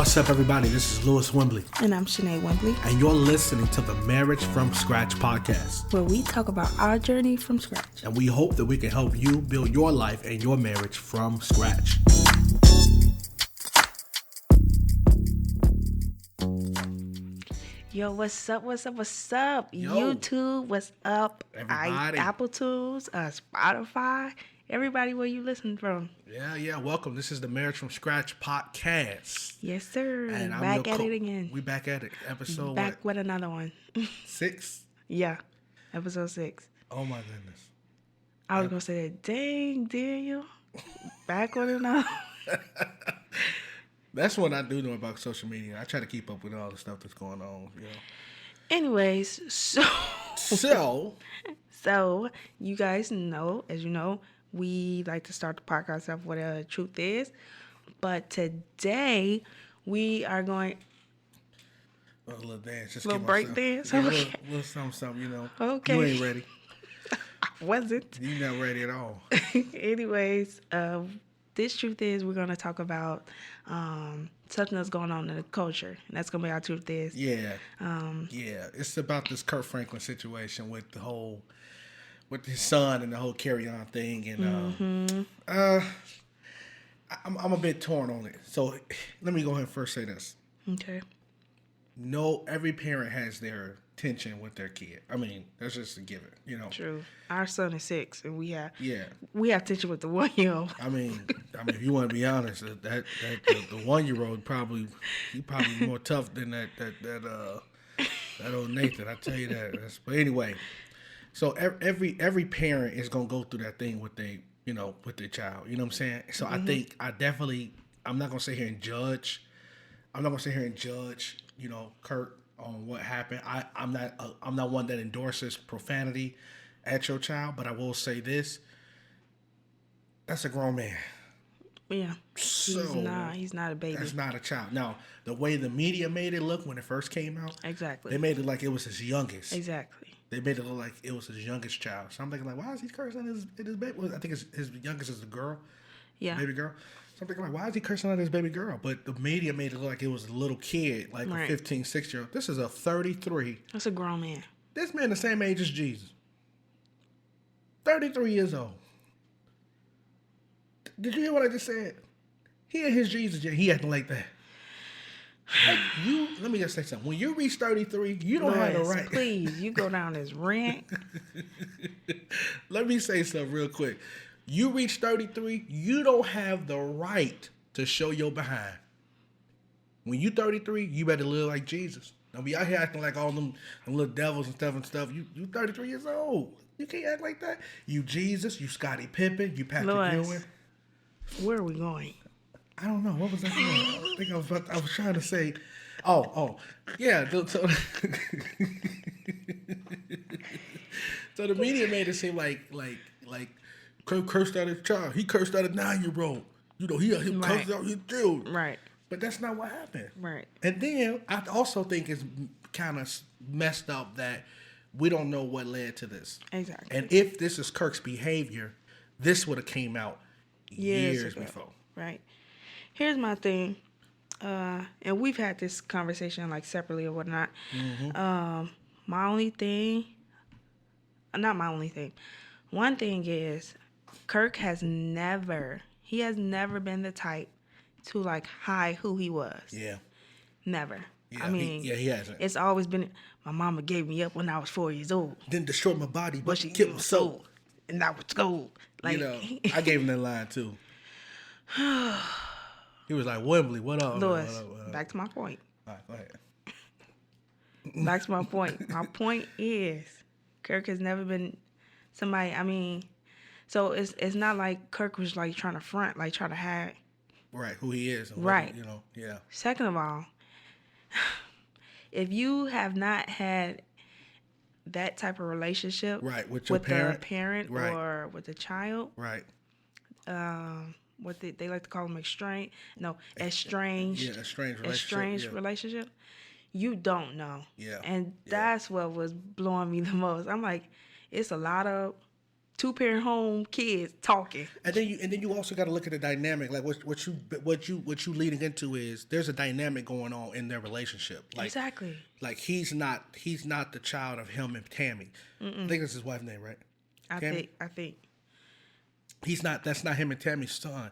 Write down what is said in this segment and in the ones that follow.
What's up, everybody? This is Lewis Wembley. And I'm Shanea Wembley. And you're listening to the Marriage from Scratch podcast, where we talk about our journey from scratch. And we hope that we can help you build your life and your marriage from scratch. Yo, what's up? Yo. YouTube, what's up? Everybody. Apple Tools, Spotify, everybody where you listen from. Yeah. Welcome. This is the Marriage from Scratch podcast. Yes, sir. And I'm back at it again. We back at it. Episode back with another one. 6? Yeah, episode 6. Oh my goodness. I was gonna say that. Dang, Daniel. Back with another. That's what I do know about social media. I try to keep up with all the stuff that's going on. You know. Anyways, so you guys know, as you know, we like to start the podcast off with a truth is, but today we are going. A little dance, just little break dance. Yeah, okay. little something, you know. Okay. You ain't ready. I wasn't. You're not ready at all. Anyways, this truth is we're gonna talk about something that's going on in the culture, and that's gonna be our truth is. Yeah. It's about this Kurt Franklin situation with with his son and the whole carry on thing, and I'm a bit torn on it. So let me go ahead and first say this. Okay. No, every parent has their tension with their kid. I mean, that's just a given, you know. True. Our son is 6, and we have tension with the 1-year-old. I mean, if you want to be honest, the 1-year-old probably more tough than that old Nathan. I tell you that. But anyway, so every parent is gonna go through that thing with their child. You know what I'm saying? So I think I'm not gonna sit here and judge. Kurt on what happened. I'm not one that endorses profanity at your child, but I will say this: that's a grown man. Yeah, he's not a baby. That's not a child. Now, the way the media made it look when it first came out, exactly, they made it like it was his youngest. Exactly, they made it look like it was his youngest child. So I'm thinking like, why is he cursing his baby? Well, I think his youngest is the girl, baby girl. So I'm thinking like, why is he cursing out his baby girl? But the media made it look like it was a little kid, like a 15, 16-year-old. This is a 33. That's a grown man. This man the same age as Jesus. 33 years old. Did you hear what I just said? He and his Jesus, he acting like that. Let me just say something. When you reach 33, you don't have the right. Please, you go down this rant. Let me say something real quick. You reach 33, you don't have the right to show your behind. When you 33, you better live like Jesus. Don't be out here acting like all them little devils and stuff. You 33 years old. You can't act like that. You Jesus, you Scottie Pippen, you Patrick Ewing. Where are we going? I don't know. What was I doing? I was trying to say, yeah. So the media made it seem like Kurt cursed out his child. He cursed out a 9-year-old. He cursed out his dude. Right. But that's not what happened. Right. And then I also think it's kind of messed up that we don't know what led to this. Exactly. And if this is Kirk's behavior, this would have came out years before. Right. Here's my thing. And we've had this conversation like separately or whatnot. One thing is Kirk has never been the type to like hide who he was. Yeah. Never. Yeah, he hasn't. It's always been, my mama gave me up when I was 4 years old. Didn't destroy my body, but she killed my soul. And I was gold. Like, I gave him that line too. He was like, Wembley, what up? Lewis, back to my point. All right, go ahead. Back to my point. My point is, Kirk has never been somebody, so it's not like Kirk was like trying to front, like trying to hide. Right, who he is. Right. Yeah. Second of all, if you have not had that type of relationship with the parent or with the child, right. What they like to call them estranged relationship. You don't know. Yeah. And that's what was blowing me the most. I'm like, it's a lot of two-parent home kids talking. And then you also got to look at the dynamic. Like what you leading into is there's a dynamic going on in their relationship. Like, exactly. Like he's not the child of him and Tammy. I think that's his wife's name, right? I think. He's not. That's not him and Tammy's son.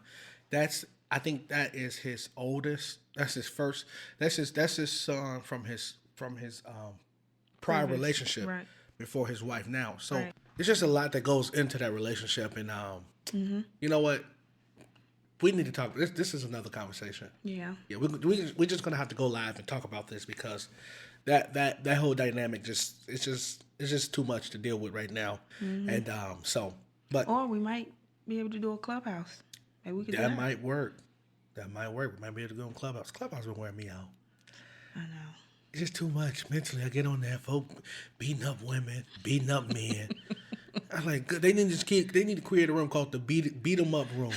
I think that is his oldest. That's his first. That's his son from his prior relationship before his wife now. So it's just a lot that goes into that relationship, and you know what? We need to talk. This is another conversation. Yeah. Yeah. We're just gonna have to go live and talk about this because that whole dynamic it's just too much to deal with right now, and or we might be able to do a Clubhouse. Maybe we could do that. Might work. That might work. We might be able to go on Clubhouse. Clubhouse been wearing me out. I know. It's just too much mentally. I get on there, folk beating up women, beating up men. I'm like, they need to create a room called the beat 'em up room.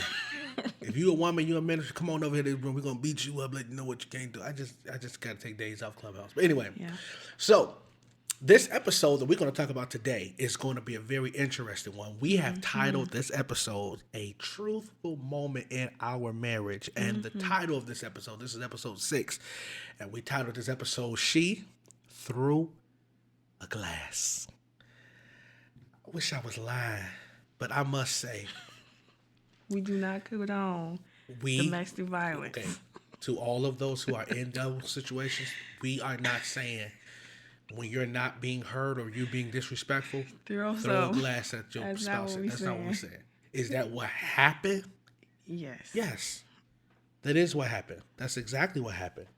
If you a woman, you a man, come on over here to this room. We're gonna beat you up, let you know what you can't do. I just gotta take days off Clubhouse. But anyway, so this episode that we're gonna talk about today is going to be a very interesting one. We have titled this episode "A Truthful Moment in Our Marriage," and the title of this episode, this is episode 6, and we titled this episode "She Threw a Glass." I wish I was lying, but I must say, we do not condone domestic violence. Okay, to all of those who are in those situations, we are not saying when you're not being heard or you being disrespectful, throw a glass at your spouse. That's not what we're saying. Is that what happened? Yes. Yes. That is what happened. That's exactly what happened.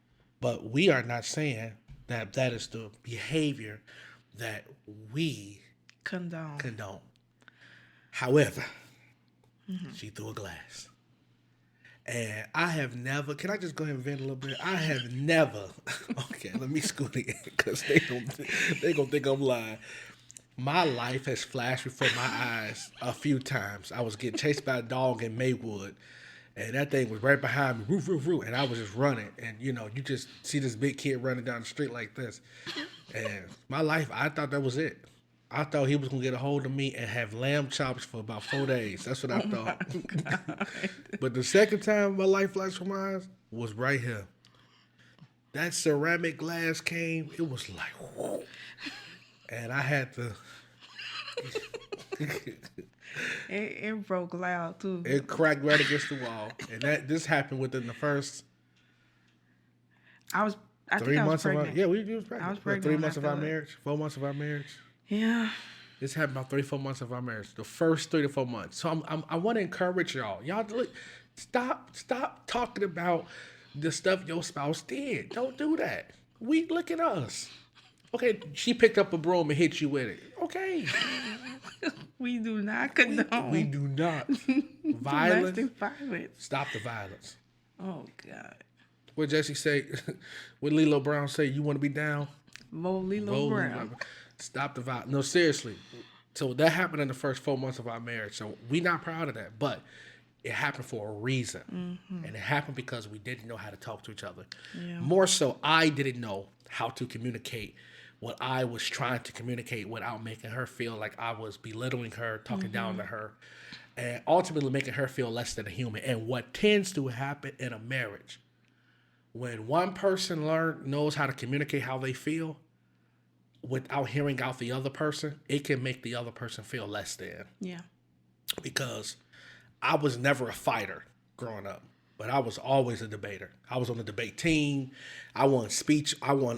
But we are not saying that is the behavior that we condone. However, she threw a glass. And I have never, can I just go ahead and vent a little bit? I have never, okay, let me scoot in because they going to think I'm lying. My life has flashed before my eyes a few times. I was getting chased by a dog in Maywood, and that thing was right behind me, roof, roof, roof, and I was just running. And, you just see this big kid running down the street like this. And my life, I thought that was it. I thought he was going to get a hold of me and have lamb chops for about 4 days. That's what I thought. But the second time my life flashed from my eyes was right here. That ceramic glass came. It was like, whoa. And I had to. It broke loud, too. It cracked right against the wall. And this happened within the first. I think I was pregnant. We was pregnant. I was pregnant. 3 months of our marriage, 4 months of our marriage. Yeah. This happened about 3-4 months of our marriage. The first 3 to 4 months. So I want to encourage y'all. Y'all stop talking about the stuff your spouse did. Don't do that. Look at us. Okay, she picked up a broom and hit you with it. Okay. We do not condone. We do not. Violence. Domestic violence. Stop the violence. Oh God. What Jesse say? What Lilo Brown say? You want to be down? Vote Lilo Brown. Stop the violence. No, seriously. So that happened in the first 4 months of our marriage. So we not proud of that, but it happened for a reason. And it happened because we didn't know how to talk to each other. Yeah. More so, I didn't know how to communicate what I was trying to communicate without making her feel like I was belittling her, talking down to her, and ultimately making her feel less than a human. And what tends to happen in a marriage, when one person knows how to communicate how they feel, without hearing out the other person, it can make the other person feel less than. Yeah. Because I was never a fighter growing up, but I was always a debater. I was on the debate team. I won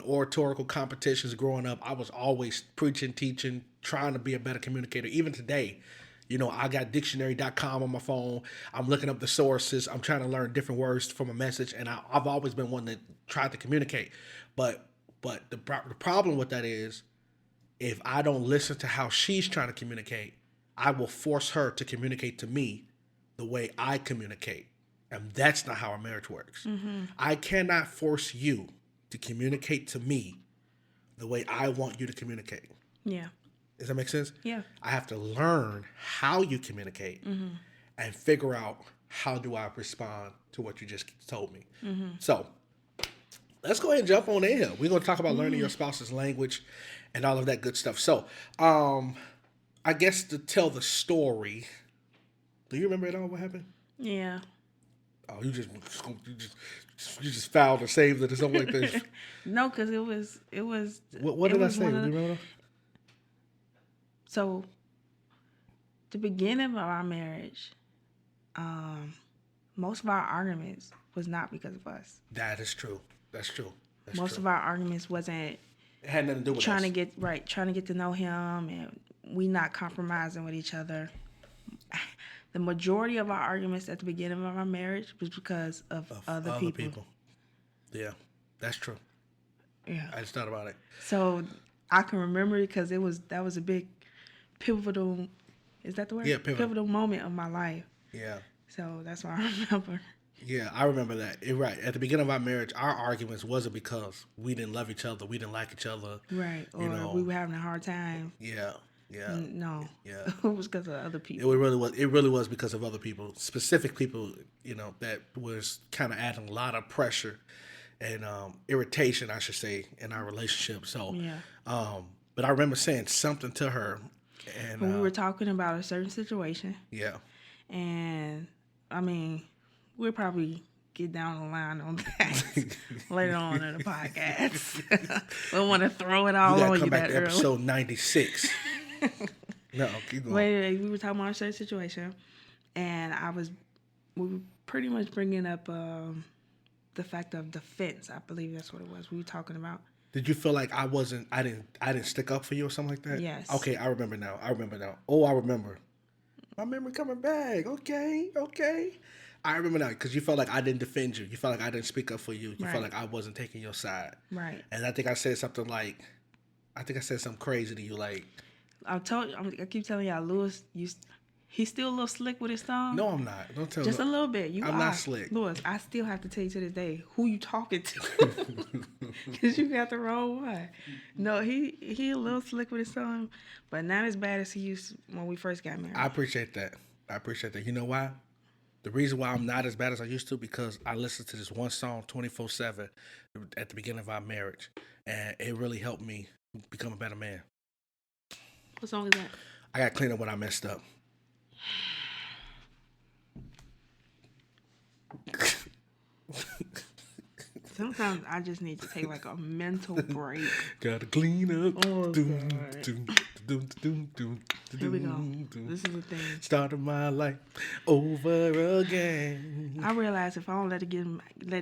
oratorical competitions growing up. I was always preaching, teaching, trying to be a better communicator. Even today, I got dictionary.com on my phone. I'm looking up the sources. I'm trying to learn different words from a message, and I've always been one that tried to communicate. But the problem with that is, if I don't listen to how she's trying to communicate, I will force her to communicate to me the way I communicate. And that's not how our marriage works. I cannot force you to communicate to me the way I want you to communicate. Yeah. Does that make sense? Yeah. I have to learn how you communicate and figure out how do I respond to what you just told me. So let's go ahead and jump on in here. We're going to talk about learning your spouse's language and all of that good stuff. So I I guess to tell the story. Do you remember at all what happened? Yeah. Oh, you just fouled or saved it or something like this. No, because it was. What did I say? Do you remember? So, the beginning of our marriage, most of our arguments was not because of us. That is true. That's true. Most of our arguments wasn't. It had nothing to do with trying us. Trying to get to know him, and we not compromising with each other. The majority of our arguments at the beginning of our marriage was because of other people. Yeah, that's true. Yeah, I just thought about it. So I can remember it because that was a big pivotal. Is that the word? Yeah, pivotal moment of my life. Yeah. So that's what I remember. Yeah, I remember that. You're right. At the beginning of our marriage, our arguments wasn't because we didn't love each other, we didn't like each other. Right. Or we were having a hard time. Yeah. Yeah. No. Yeah. It was because of other people. It really was because of other people, specific people, that was kind of adding a lot of pressure and irritation, I should say, in our relationship. So, yeah. But I remember saying something to her, and we were talking about a certain situation. Yeah. And I mean, we'll probably get down the line on that later on in the podcast. We don't want to throw it all on you come back that to early. episode 96. No, keep going. We were talking about a certain situation, and we were pretty much bringing up the fact of defense. I believe that's what it was we were talking about. Did you feel like I didn't stick up for you or something like that? Yes. Okay, I remember now. Oh, I remember. My memory coming back. Okay. I remember now because you felt like I didn't defend you. You felt like I didn't speak up for you. You felt like I wasn't taking your side. Right. And I think I said something crazy to you, like. I keep telling y'all, Lewis, he's still a little slick with his tongue. No, I'm not. Don't tell me. Just a little bit. I'm not slick. Lewis, I still have to tell you to this day who you talking to. Because you got the wrong one. No, he a little slick with his tongue, but not as bad as he used when we first got married. I appreciate that. You know why? The reason why I'm not as bad as I used to, because I listened to this one song 24/7 at the beginning of our marriage, and it really helped me become a better man. What song is that? I got to clean up what I messed up. Sometimes I just need to take like a mental break. Gotta clean up. Oh, Here we go. This is the thing. Started my life over again. I realize if I don't let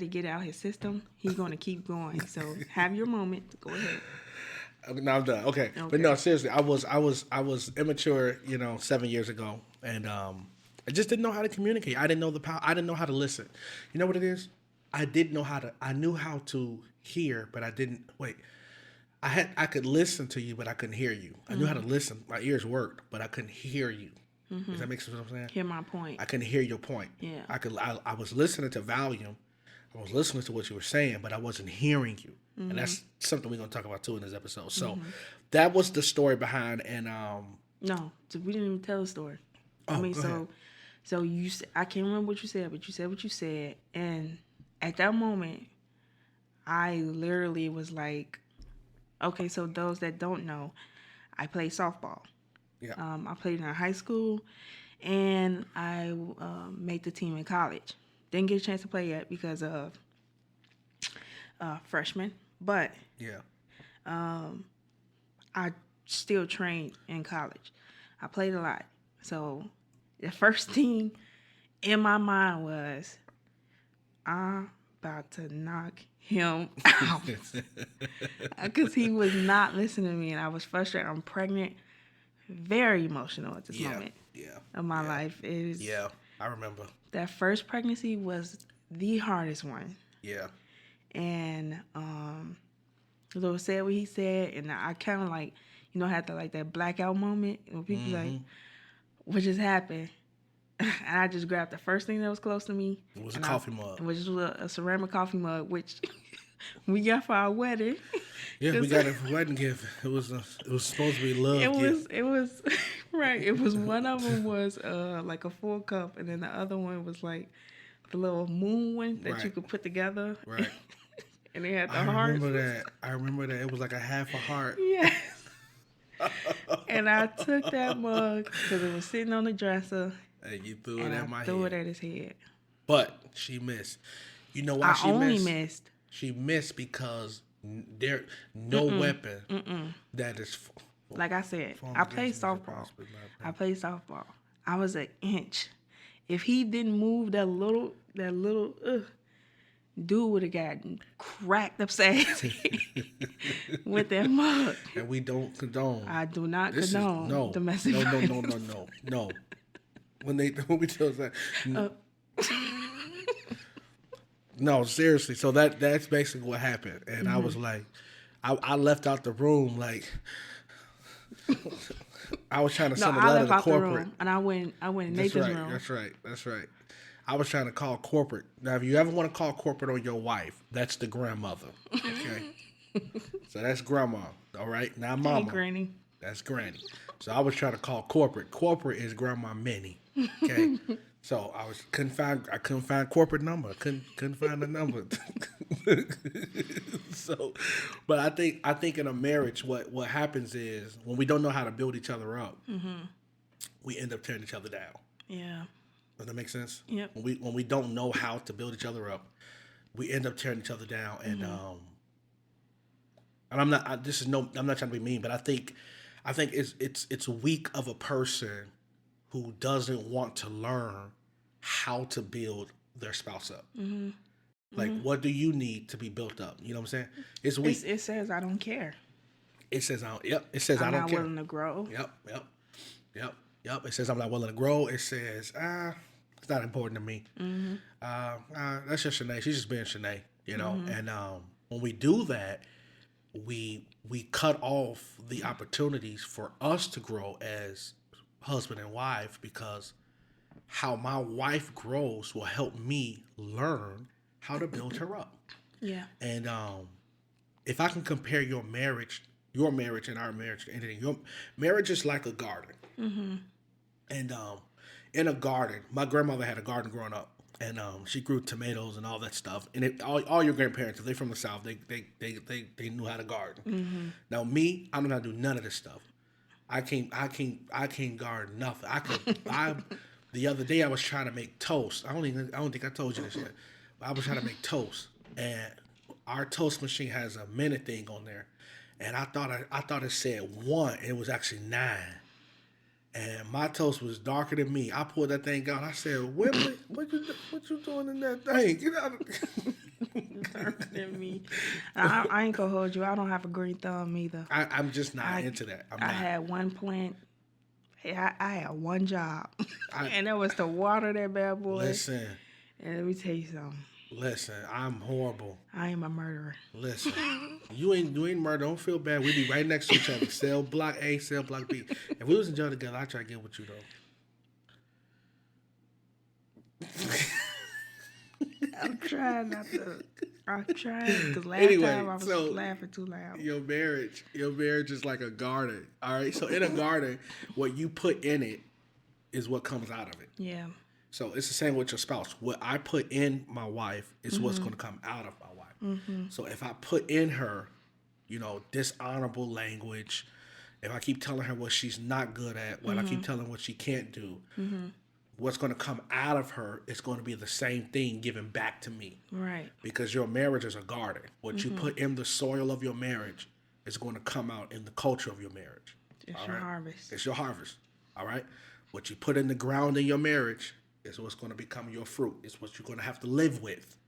it get out his system, he's gonna keep going. So have your moment. Go ahead. No, I'm done. Okay. But no, seriously, I was immature, 7 years ago, and I just didn't know how to communicate. I didn't know the power. I didn't know how to listen. You know what it is? I knew how to hear, but I didn't wait. I could listen to you, but I couldn't hear you. I knew how to listen. My ears worked, but I couldn't hear you. Mm-hmm. Does that make sense what I'm saying? Hear my point. I couldn't hear your point. Yeah. I was listening to volume. I was listening to what you were saying, but I wasn't hearing you. Mm-hmm. And that's something we're going to talk about too in this episode. So that was the story behind, and no, so we didn't even tell the story. Oh, go ahead. So you I can't remember what you said, but you said what you said, and at that moment, I literally was like, okay, so those that don't know, I played softball. Yeah. I played in high school, and I made the team in college. Didn't get a chance to play yet because of freshman, but yeah, I still trained in college. I played a lot. So the first thing in my mind was, I'm about to knock him out. Because he was not listening to me, and I was frustrated. I'm pregnant. Very emotional at this moment of my life. It was, I remember. That first pregnancy was the hardest one. Yeah. And Lil said what he said, and I kind of like, had that blackout moment when people like, what just happened? And I just grabbed the first thing that was close to me. It was a coffee mug. It was a ceramic coffee mug, which we got for our wedding. Yeah, we got it for wedding gift. It was supposed to be love gift. It was right. It was one of them was like a full cup, and then the other one was like the little moon one that you could put together. Right. And they had the hearts. I remember that. It was like a half a heart. Yes. And I took that mug because it was sitting on the dresser. And you threw it at my head. Threw it at his head. But she missed. You know why she missed? I only missed. She missed because there no weapon that is. Like I said, I played softball. I was an inch. If he didn't move that little dude would have gotten cracked upside his head with that mug. And we don't condone. I do not condone domestic violence. No. When we tell us that. No, seriously. So that's basically what happened. And I was like, I left out the room like I was trying to send a letter to corporate. And I went in Nathan's room. That's right. I was trying to call corporate. Now, if you ever want to call corporate on your wife, that's the grandmother. Okay? So that's grandma. All right? Not mama. Hey, Granny. That's Granny. So I was trying to call corporate. Corporate is Grandma Minnie. Okay? So I couldn't find corporate number. Couldn't find the number. So, but I think in a marriage, what happens is when we don't know how to build each other up, we end up tearing each other down. Yeah. Does that make sense? Yep. When we don't know how to build each other up, we end up tearing each other down. And I'm not trying to be mean, but I think it's weak of a person who doesn't want to learn how to build their spouse up. Mm-hmm. Like, what do you need to be built up? You know what I'm saying? It's weak. It says I don't care. It says I don't care. I'm not willing to grow. Yep. It says I'm not willing to grow. It says it's not important to me. Mm-hmm. That's just Shanea. She's just being Shanea. You know. Mm-hmm. And when we do that, we cut off the opportunities for us to grow as husband and wife, because how my wife grows will help me learn how to build her up. Yeah. And if I can compare your marriage and our marriage to anything, your marriage is like a garden. Mm-hmm. And in a garden, my grandmother had a garden growing up, and she grew tomatoes and all that stuff. And all your grandparents, if they're from the South, they knew how to garden. Mm-hmm. Now me, I don't know how to do none of this stuff. I can't garden nothing. The other day I was trying to make toast. I don't think I told you this yet. But I was trying to make toast, and our toast machine has a minute thing on there, and I thought it said 1, and it was actually 9. And my toast was darker than me. I pulled that thing out. I said, "Wimley, what you doing in that thing? Get out of darker than me." I ain't gonna hold you. I don't have a green thumb either. I'm just not into that. I had one plant. I had one job, and that was to water that bad boy. Listen. And let me tell you something. Listen, I'm horrible. I am a murderer. Listen, you ain't murder. Don't feel bad. We be right next to each other. Cell block A, cell block B. If we was in jail together, I'd try to get with you though. I'm trying not to. I'm trying because last time I was laughing too loud. Your marriage is like a garden. All right. So in a garden, what you put in it is what comes out of it. Yeah. So it's the same with your spouse. What I put in my wife is what's going to come out of my wife. Mm-hmm. So if I put in her, dishonorable language, if I keep telling her what she's not good at, what I keep telling her what she can't do, what's going to come out of her is going to be the same thing given back to me. Right. Because your marriage is a garden. What you put in the soil of your marriage is going to come out in the culture of your marriage. It's your harvest. It's your harvest. All right. What you put in the ground in your marriage is what's going to become your fruit. It's what you're going to have to live with.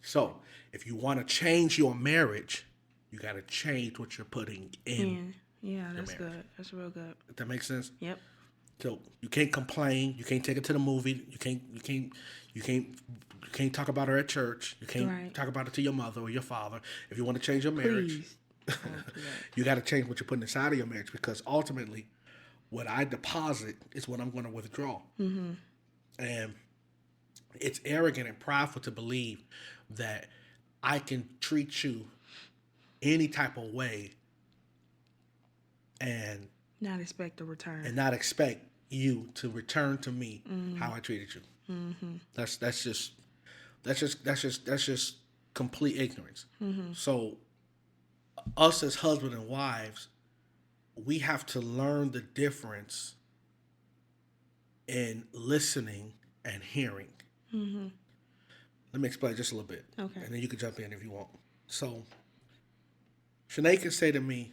So if you want to change your marriage, you got to change what you're putting in. Yeah, that's good. That's real good. Does that make sense? Yep. So you can't complain. You can't take it to the movie. You can't talk about her at church. You can't talk about it to your mother or your father. If you want to change your marriage, you got to change what you're putting inside of your marriage, because ultimately, what I deposit is what I'm going to withdraw. Mm-hmm. And it's arrogant and prideful to believe that I can treat you any type of way and not expect a return. And not expect you to return to me how I treated you. Mm-hmm. That's just complete ignorance. Mm-hmm. So us as husband and wives, we have to learn the difference in listening and hearing. Mm-hmm. Let me explain just a little bit. Okay. And then you can jump in if you want. So, Shanea can say to me,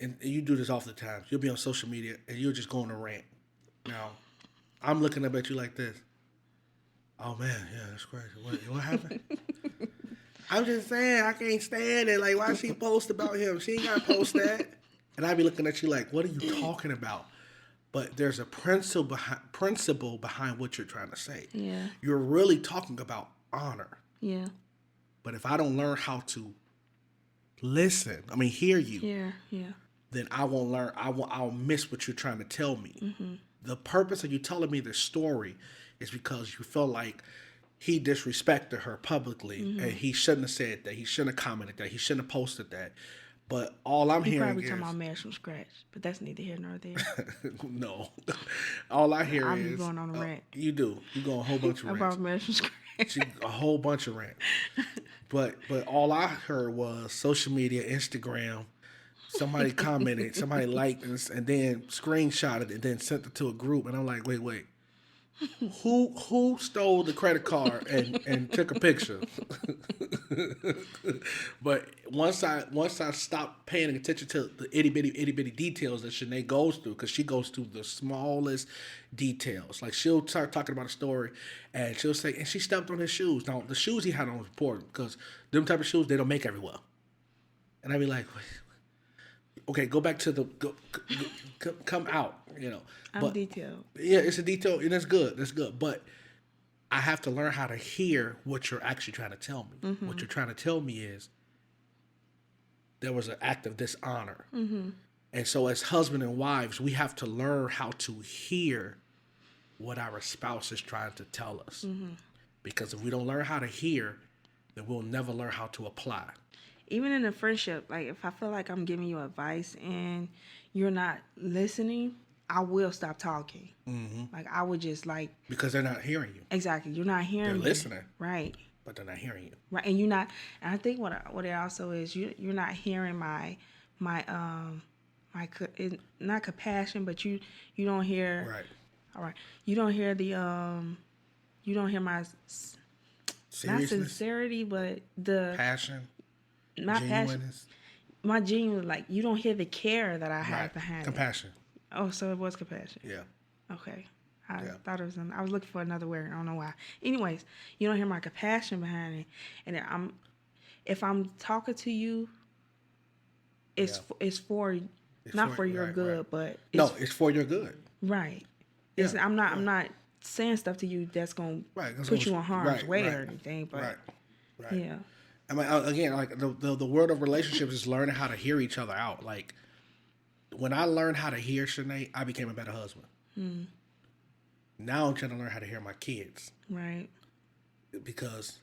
and you do this all the time, you'll be on social media and you'll just go on a rant. Now, I'm looking up at you like this. Oh, man, yeah, that's crazy. What happened? I'm just saying, I can't stand it. Like, why she post about him? She ain't got to post that. And I be looking at you like, what are you talking about? But there's a principle behind what you're trying to say. Yeah. You're really talking about honor. Yeah. But if I don't learn how to hear you, then I won't learn. I'll miss what you're trying to tell me. Mm-hmm. The purpose of you telling me this story is because you feel like he disrespected her publicly, and he shouldn't have said that. He shouldn't have commented that. He shouldn't have posted that. But all I'm hearing probably is talking about marriage from scratch, but that's neither here nor there. no. All I hear I'm is going on a rant. You do. You go on a whole bunch of rants. About marriage from scratch. A whole bunch of rants. But all I heard was social media, Instagram. Somebody commented, somebody liked this, and then screenshotted it, and then sent it to a group. And I'm like, wait. Who stole the credit card and took a picture? But once I stopped paying attention to the itty bitty details that Shanea goes through, because she goes through the smallest details. Like, she'll start talking about a story, and she'll say, and she stepped on his shoes. Now, the shoes he had on was important, because them type of shoes, they don't make everywhere. And I'd be like, okay, go back to come out, I'm detailed. Yeah, it's a detail, and that's good. That's good. But I have to learn how to hear what you're actually trying to tell me. Mm-hmm. What you're trying to tell me is there was an act of dishonor. Mm-hmm. And so as husband and wives, we have to learn how to hear what our spouse is trying to tell us. Mm-hmm. Because if we don't learn how to hear, then we'll never learn how to apply. Even in a friendship, like if I feel like I'm giving you advice and you're not listening, I will stop talking. Mm-hmm. Like I would just like, because they're not hearing you. Exactly, you're not hearing. They're listening, right? But they're not hearing you, right? And you're not. And I think what it also is, you're not hearing my not compassion, but you don't hear. Right. All right. You don't hear the you don't hear my not sincerity, but the passion. My passion, my genuine, like you don't hear the care that I have behind compassion. Oh, so it was compassion. Yeah. Okay. I thought it was. I was looking for another word. I don't know why. Anyways, you don't hear my compassion behind it, and if I'm talking to you, it's for your good, but it's for your good. Right. Yeah. I'm not saying stuff to you that's gonna put you in harm's way or anything. But yeah. I mean, again, like the word of relationships is learning how to hear each other out. Like when I learned how to hear Shanea, I became a better husband. Mm. Now I'm trying to learn how to hear my kids. Right. Because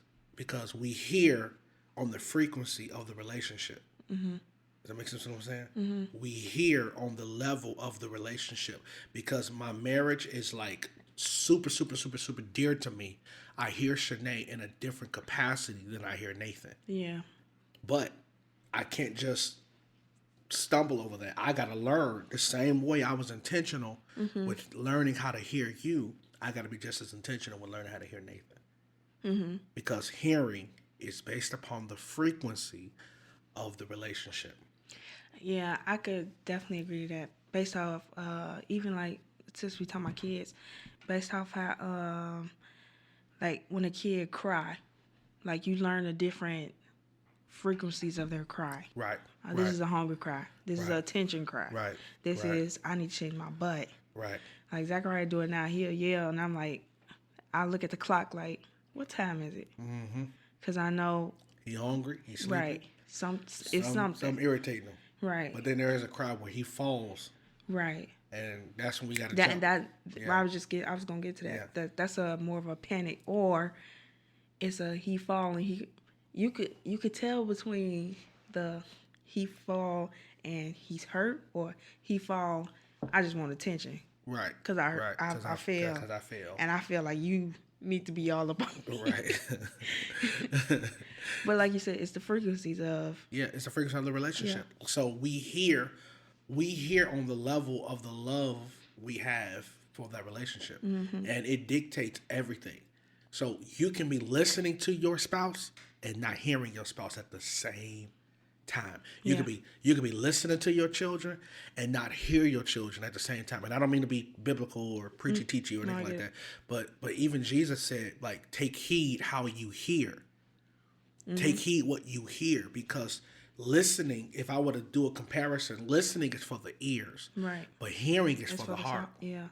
we hear on the frequency of the relationship. Mm-hmm. Does that make sense what I'm saying? Mm-hmm. We hear on the level of the relationship. Because my marriage is like super, super, super, super dear to me. I hear Shanea in a different capacity than I hear Nathan. Yeah. But I can't just stumble over that. I got to learn the same way I was intentional with learning how to hear you. I got to be just as intentional with learning how to hear Nathan. Mm-hmm. Because hearing is based upon the frequency of the relationship. Yeah, I could definitely agree to that. Based off, even like, since we talk about kids, based off how, like when a kid cry, like you learn the different frequencies of their cry. Right. This is a hunger cry. This is a attention cry. Right. This is, I need to change my butt. Right. Like Zachariah do it now, he'll yell, and I'm like, I look at the clock like, what time is it? Mm-hmm. Because I know. He hungry, he's sleeping. Right. It's something. Something irritating him. Right. But then there is a cry where he falls. Right. And that's when we got to I was gonna get to that. Yeah. That's a more of a panic, or it's a he fall and you could tell between the he fall and he's hurt, or he fall, I just want attention. Right. Because I fail. Because I fail. And I feel like you need to be all about me. Right. But like you said, it's the frequencies of. Yeah, it's the frequency of the relationship. Yeah. So we hear on the level of the love we have for that relationship. And it dictates everything. So you can be listening to your spouse and not hearing your spouse at the same time. You could be listening to your children and not hear your children at the same time. And I don't mean to be biblical or preachy teachy or anything like that. But even Jesus said, like, take heed how you hear. Take heed what you hear, because listening, if I were to do a comparison, listening is for the ears. Right. But hearing is for the heart. Yeah.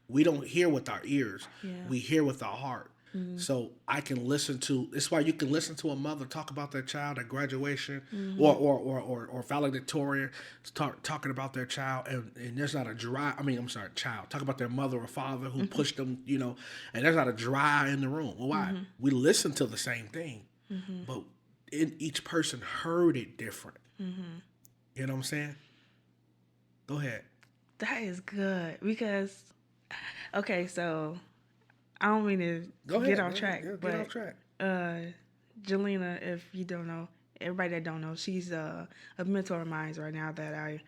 We don't hear with our ears. Yeah. We hear with our heart. So I can listen to. It's why you can listen to a mother talk about their child at graduation, or valedictorian, talking about their child, and there's not a dry. Child talk about their mother or father who pushed them, and there's not a dry in the room. Well, why? We listen to the same thing, but each person heard it different. You know what I'm saying? Go ahead. That is good, because okay, so. I don't mean to get off track, but off track. Jelena, if you don't know, everybody that don't know, she's a mentor of mine right now that I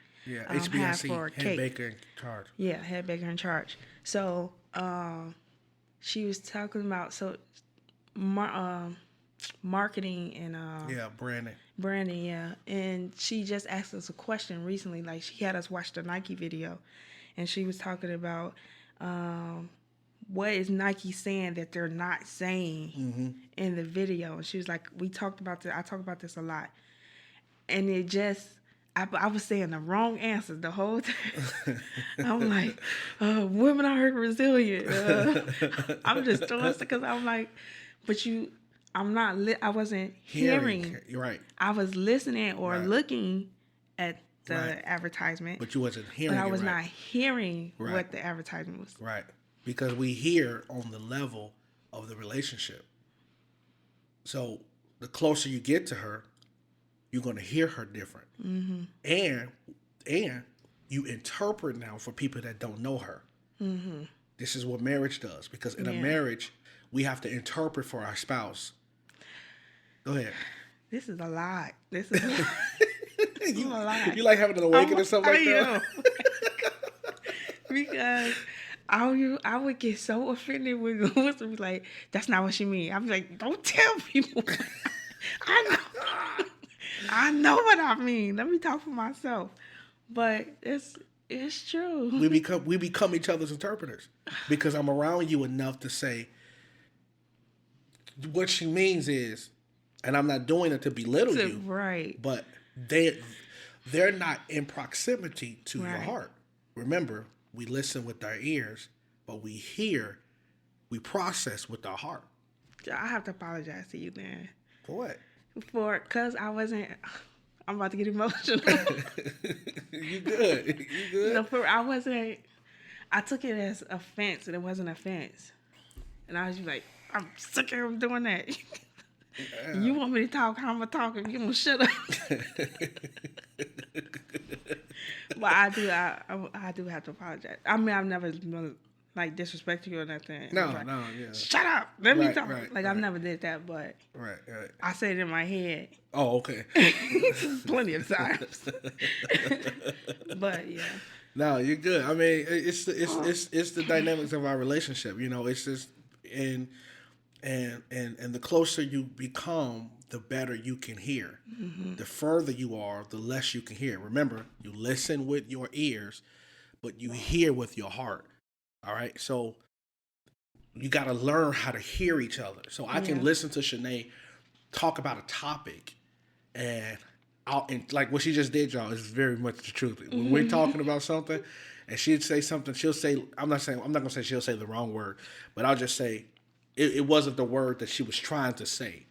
have for head baker in charge. Yeah, head baker in charge. So she was talking about marketing and branding, yeah. And she just asked us a question recently. Like, she had us watch the Nike video, and she was talking about. What is Nike saying that they're not saying in the video? And she was like, I talk about this a lot. And it just, I was saying the wrong answers the whole time. I'm like, women are resilient. I'm just doing it because I'm like, but I wasn't hearing. You're right. I was listening or looking at the advertisement. But you wasn't hearing. But I was not hearing what the advertisement was. Right. Because we hear on the level of the relationship. So the closer you get to her, you're going to hear her different. And you interpret now for people that don't know her. This is what marriage does. Because in a marriage, we have to interpret for our spouse. Go ahead. This is a lot. This is a lot. You like having an awakening or something like that? Because I would get so offended when Lewis would be like, that's not what she mean. I'd be like, don't tell people. I know what I mean. Let me talk for myself. But it's true. We become each other's interpreters, because I'm around you enough to say what she means is, and I'm not doing it to belittle you. Right. But they're not in proximity to your heart. Remember, we listen with our ears, but we process with our heart. I have to apologize to you then. For what? Because I'm about to get emotional. You good. I took it as offense, and it wasn't offense. And I was just like, I'm sick of him doing that. You want me to talk how I'm going to talk, and you're going to shut up. But I do have to apologize. I mean, I've never like disrespected you or nothing. No, yeah. Shut up. Let me talk. I've never did that, but I said it in my head. Oh, okay. Plenty of times. But yeah. No, you're good. I mean, it's the dynamics of our relationship. It's just and the closer you become, the better you can hear. The further you are, the less you can hear. Remember, you listen with your ears, but you hear with your heart. All right? So you got to learn how to hear each other. So I can listen to Shanea talk about a topic, and like what she just did, y'all, is very much the truth. When we're talking about something, and she'd say something, she'll say, I'm not going to say she'll say the wrong word, but I'll just say, it wasn't the word that she was trying to say.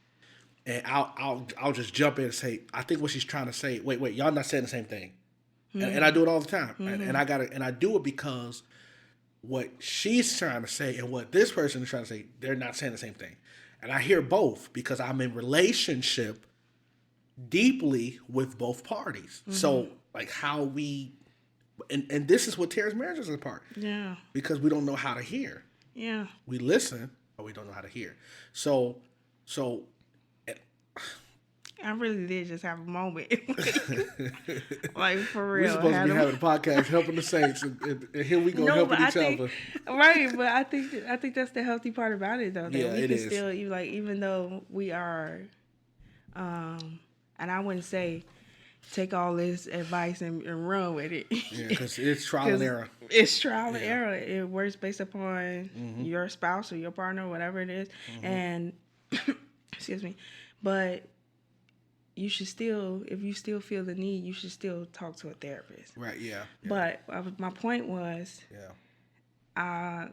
And I'll just jump in and say, I think what she's trying to say, wait, y'all not saying the same thing. And I do it all the time. And I do it because what she's trying to say and what this person is trying to say, they're not saying the same thing. And I hear both because I'm in relationship deeply with both parties. So like how we, and this is what tears marriages apart. Yeah. Because we don't know how to hear. Yeah. We listen, or we don't know how to hear. So I really did just have a moment. Like, for real. We're supposed to be having a podcast helping the saints, and here we go helping each other. Right, but I think that's the healthy part about it, though. That Yeah, we it can is. still, even though we are, and I wouldn't say take all this advice and run with it. Yeah, because it's trial and error. It's trial and error. It works based upon your spouse or your partner, whatever it is. And excuse me, but you should still, if you still feel the need, you should still talk to a therapist. Right. Yeah. But my point was, I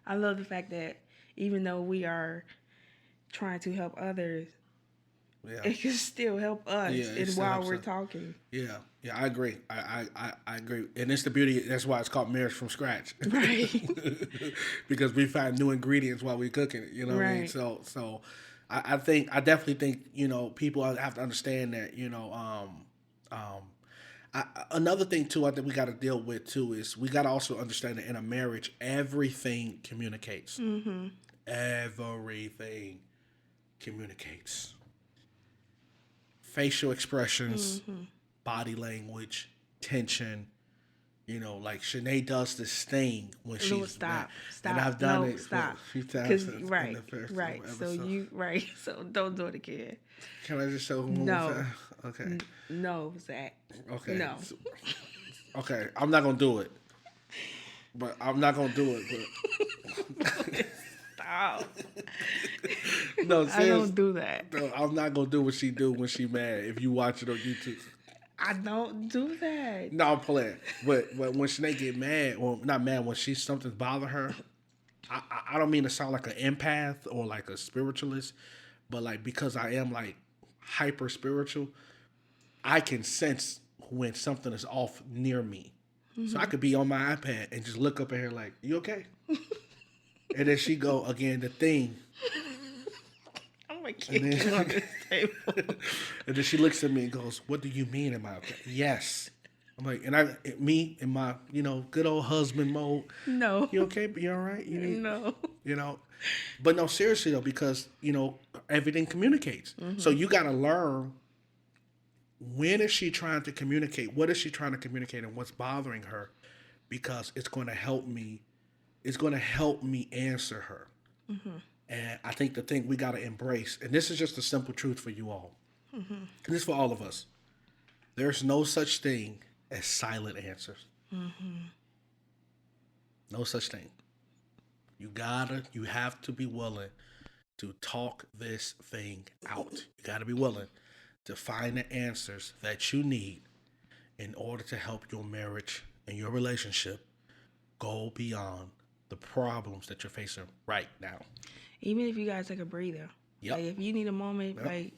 love the fact that even though we are trying to help others, it can still help us while we're talking. Yeah, I agree. I agree, and it's the beauty. That's why it's called marriage from scratch, right? Because we find new ingredients while we're cooking it. You know what I mean? So I definitely think people have to understand that. Another thing too, I think we got to deal with too is we got to also understand that in a marriage, everything communicates. Everything communicates. Facial expressions, body language, tension. Like Shanea does this thing when she's stop, and I've done it stop. a few times. Right. So don't do it again. Can I just show one more time? Okay. No, Zach. Okay. No. Okay, I'm not gonna do it. But I'm not gonna do it. But stop. No, seriously. I don't do that. No, I'm not gonna do what she do when she mad. If you watch it on YouTube. I don't do that. No, I'm playing. But when Shanea get mad, or not mad, when something's bother her, I don't mean to sound like an empath or like a spiritualist, but like because I am like hyper spiritual, I can sense when something is off near me. So I could be on my iPad and just look up at her like, "You okay?" And then she go again the thing. I'm like kicking on this table. And then she looks at me and goes, "What do you mean am I okay?" Yes. I'm like, and me in my good old husband mode. No. You okay? You all right? No. But no, seriously though, because everything communicates. So you got to learn. When is she trying to communicate? What is she trying to communicate, and what's bothering her? Because it's going to help me. It's going to help me answer her. And I think the thing we got to embrace, and this is just a simple truth for you all. And this is for all of us. There's no such thing as silent answers. No such thing. You have to be willing to talk this thing out. You got to be willing to find the answers that you need in order to help your marriage and your relationship go beyond the problems that you're facing right now. Even if you guys take a breather. Yep. Like if you need a moment, like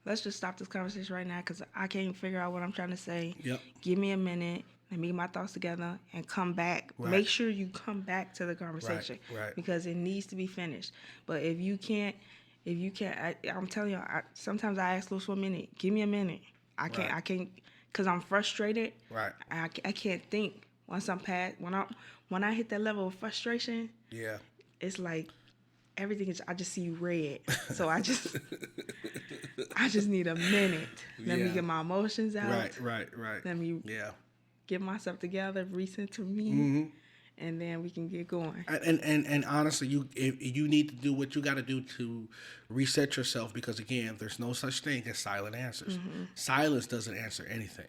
let's just stop this conversation right now because I can't figure out what I'm trying to say. Yep. Give me a minute. Let me get my thoughts together and come back. Right. Make sure you come back to the conversation. Right. Because it needs to be finished. But if you can't, I'm telling you, sometimes I ask Lewis for a minute. Give me a minute. I can't, because I'm frustrated. Right. I can't think once I'm past, when I hit that level of frustration. Yeah. It's like everything I just see red. So I just need a minute. Let me get my emotions out. Right. Let me get myself together, recenter me. And then we can get going. And honestly, you need to do what you got to do to reset yourself because again, there's no such thing as silent answers. Silence doesn't answer anything.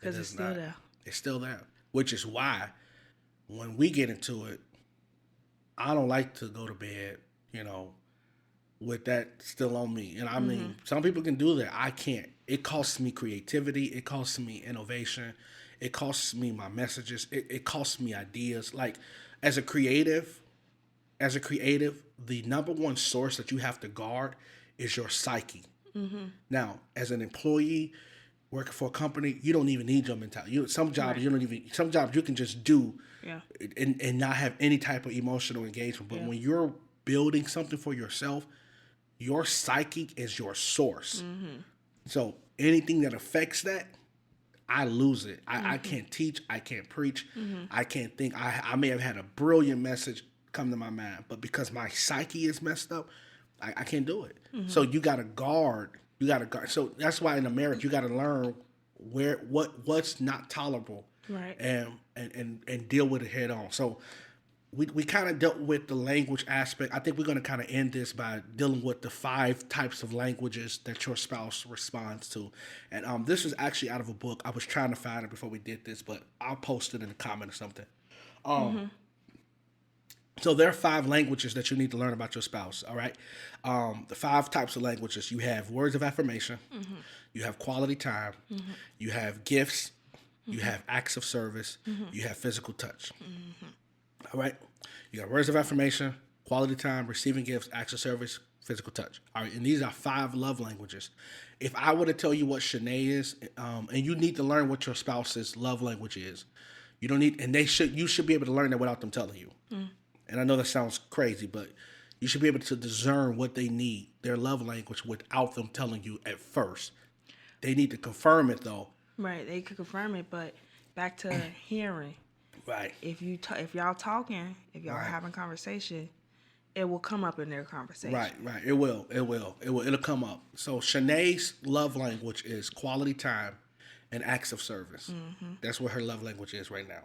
Because it's still there. It's still there, which is why when we get into it, I don't like to go to bed, with that still on me. And I mean, some people can do that. I can't. It costs me creativity. It costs me innovation. It costs me my messages. It costs me ideas. Like as a creative, the number one source that you have to guard is your psyche. Now, as an employee working for a company, you don't even need your mentality. Some jobs some jobs you can just do and not have any type of emotional engagement. But when you're building something for yourself, your psyche is your source. So anything that affects that, I lose it. I can't teach. I can't preach. I can't think. I may have had a brilliant message come to my mind. But because my psyche is messed up, I can't do it. So you got to guard. You got to guard. So that's why in a marriage you got to learn what's not tolerable, right, and deal with it head on. So we kind of dealt with the language aspect. I think we're going to kind of end this by dealing with the 5 types of languages that your spouse responds to. And this is actually out of a book. I was trying to find it before we did this, but I'll post it in a comment or something. So there are 5 languages that you need to learn about your spouse, all right? The 5 types of languages. You have words of affirmation. You have quality time. You have gifts. You have acts of service. You have physical touch. All right? You got words of affirmation, quality time, receiving gifts, acts of service, physical touch. All right? And these are 5 love languages. If I were to tell you what Shanea is, and you need to learn what your spouse's love language is, you don't need, and you should be able to learn that without them telling you. And I know that sounds crazy, but you should be able to discern what they need, their love language, without them telling you at first. They need to confirm it, though. Right, they could confirm it, but back to hearing. Right. If y'all talking, if y'all having conversation, it will come up in their conversation. Right. It will. It'll come up. So Shanea's love language is quality time and acts of service. That's what her love language is right now.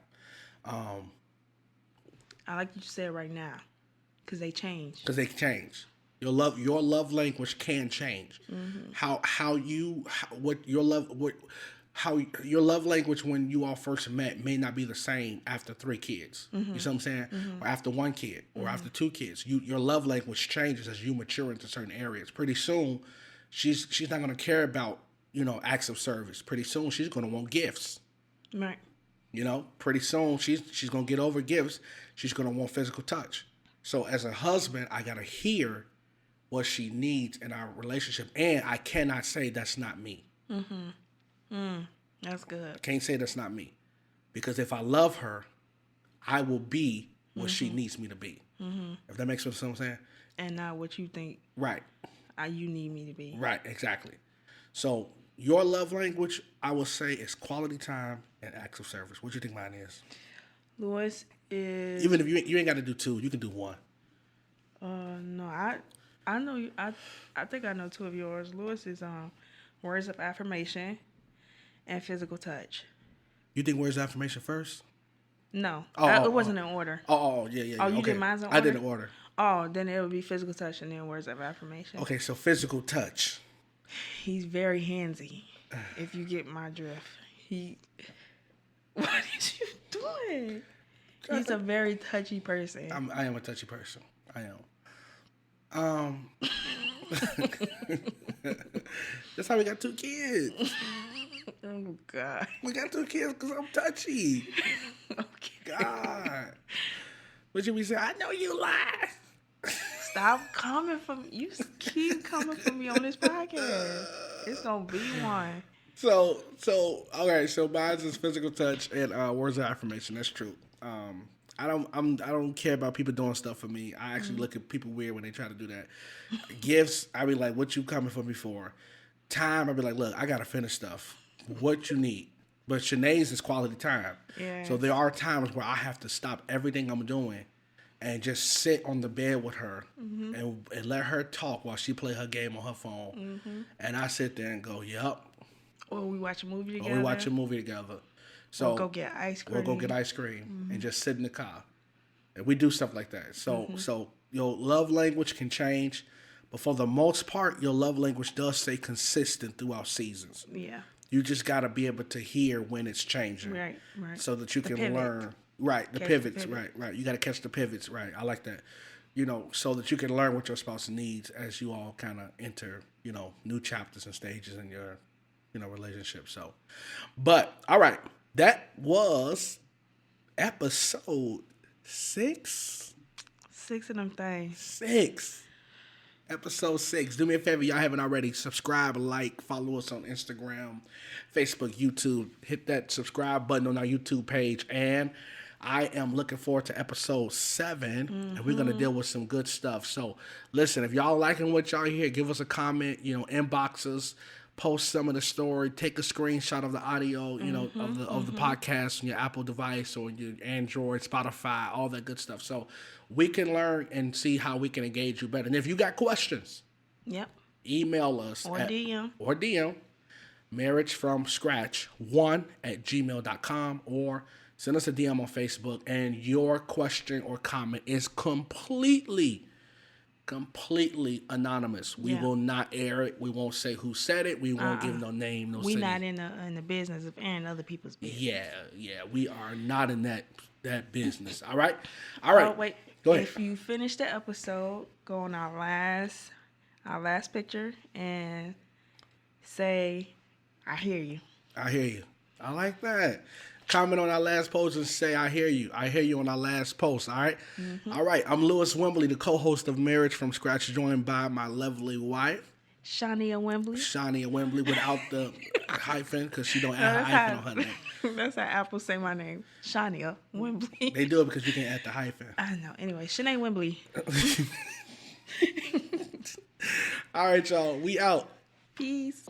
I like what you said right now, because they change. Your love language can change. How your love language when you all first met may not be the same after 3 kids. You see what I'm saying? Or after 1 kid, or after 2 kids. Your love language changes as you mature into certain areas. Pretty soon, she's not going to care about acts of service. Pretty soon, she's going to want gifts. Right. Pretty soon she's going to get over gifts. She's going to want physical touch. So as a husband, I got to hear what she needs in our relationship. And I cannot say that's not me. That's good. I can't say that's not me. Because if I love her, I will be what she needs me to be. If that makes sense what I'm saying? And not what you think right. You need me to be. Right, exactly. So your love language, I would say, is quality time and acts of service. What do you think mine is? Lewis is... Even if you ain't got to do 2, you can do 1. No, I know you. I think I know 2 of yours. Lewis is words of affirmation and physical touch. You think words of affirmation first? No, it wasn't in order. Yeah. Oh, you did mine in order? I did in order. Oh, then it would be physical touch and then words of affirmation. Okay, so physical touch. He's very handsy, if you get my drift. What is you doing? He's a very touchy person. I am a touchy person. I am. That's how we got 2 kids. Oh, God. We got 2 kids because I'm touchy. Okay. God. What should we say? I know you lie. Stop coming from... You keep coming for me on this podcast. It's going to be one. So, okay, so mine is physical touch and words of affirmation. That's true. I don't care about people doing stuff for me. I actually look at people weird when they try to do that. Gifts, I be like, what you coming for me for? Time, I be like, look, I gotta finish stuff. What you need? But Shanea's is quality time. Yeah. So there are times where I have to stop everything I'm doing and just sit on the bed with her and let her talk while she play her game on her phone. And I sit there and go, yup. Or we watch a movie together. So we'll go get ice cream. And just sit in the car. And we do stuff like that. So your love language can change, but for the most part, your love language does stay consistent throughout seasons. Yeah. You just got to be able to hear when it's changing. Right. So that you can learn. Right, the pivots. Right. You got to catch the pivots. Right, I like that. So that you can learn what your spouse needs as you all kind of enter, new chapters and stages in your, relationship. So, but, all right. That was episode 6. 6 of them things. 6. Episode 6. Do me a favor, y'all haven't already. Subscribe, like, follow us on Instagram, Facebook, YouTube. Hit that subscribe button on our YouTube page. And I am looking forward to episode 7. And we're going to deal with some good stuff. So, listen, if y'all liking what y'all hear, give us a comment, inbox us. post some of the story, take a screenshot of the audio, you know, of the podcast on your Apple device or your Android, Spotify, all that good stuff. So we can learn and see how we can engage you better. And if you got questions, email us or DM marriagefromscratch1@gmail.com or send us a DM on Facebook, and your question or comment is completely anonymous. We will not air it. We won't say who said it. We won't give no name, no city. We're not in the business of airing other people's business. Yeah. We are not in that business. All right. Oh, wait. Go ahead. If you finish the episode, go on our last picture and say, "I hear you." I hear you. I like that. Comment on our last post and say, I hear you. I hear you on our last post, all right? All right, I'm Lewis Wembley, the co-host of Marriage from Scratch, joined by my lovely wife. Shanea Wembley. Shanea Wembley without the hyphen, because she don't add a hyphen on her name. That's how Apple say my name. Shanea Wembley. They do it because you can't add the hyphen. I know. Anyway, Shanea Wembley. All right, y'all. We out. Peace.